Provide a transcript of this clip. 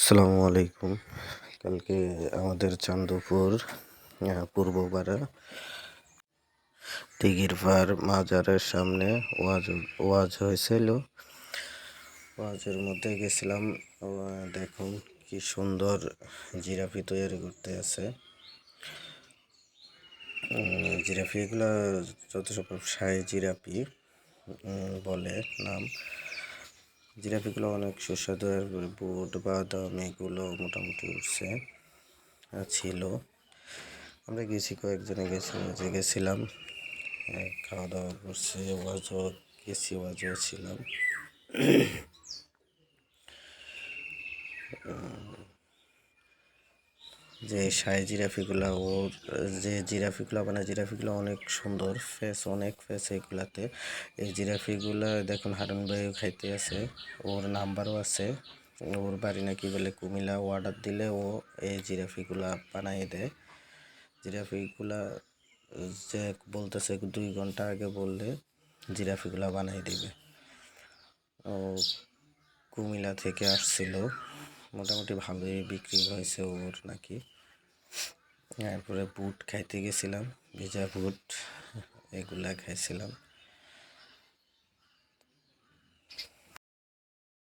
আসসালামু আলাইকুম। কালকে আমাদের চান্দপুর পূর্বপাড়া দিঘির পাড় মাজারের সামনে ওয়াজ হয়েছিল। ওয়াজের মধ্যে গেছিলাম। দেখুন কি সুন্দর জিরাফি তৈরি করতে আছে। জিরাফি এগুলো যত সব শাহী জিরাফি বলে নাম। জিরাফিগুলো অনেক সুস্বাদু, বুট বাদাম এগুলো মোটামুটি উঠছে ছিল। আমরা গেছি, কয়েকজনে গেছিলাম, খাওয়া দাওয়া করছে, ওয়াজও গেছি, ওয়াজও ছিলাম। যে শাহী জিরাফিগুলো, ওর যে জিরাফিগুলো মানে জিরাফিগুলো অনেক সুন্দর, অনেক ফেস এগুলাতে। এই জিরাফিগুলো দেখুন হারুন ভাইও খাইতে আছে, ওর নাম্বারও আছে। ওর বাড়ি নাকি বলে কুমিল্লা। অর্ডার দিলে ও এই জিরাফিগুলা বানাই দেয়। জিরাফিগুলা যে বলতেছে 2 ঘন্টা আগে বললে জিরাফিগুলা বানাই দিবে। ও কুমিল্লা থেকে আসছিল, মোটামুটি ভালোই বিক্রি হয়েছে ওর নাকি। এরপরে বুট খাইতে গেছিলাম, ভেজা বুট এগুলা খাইছিলাম।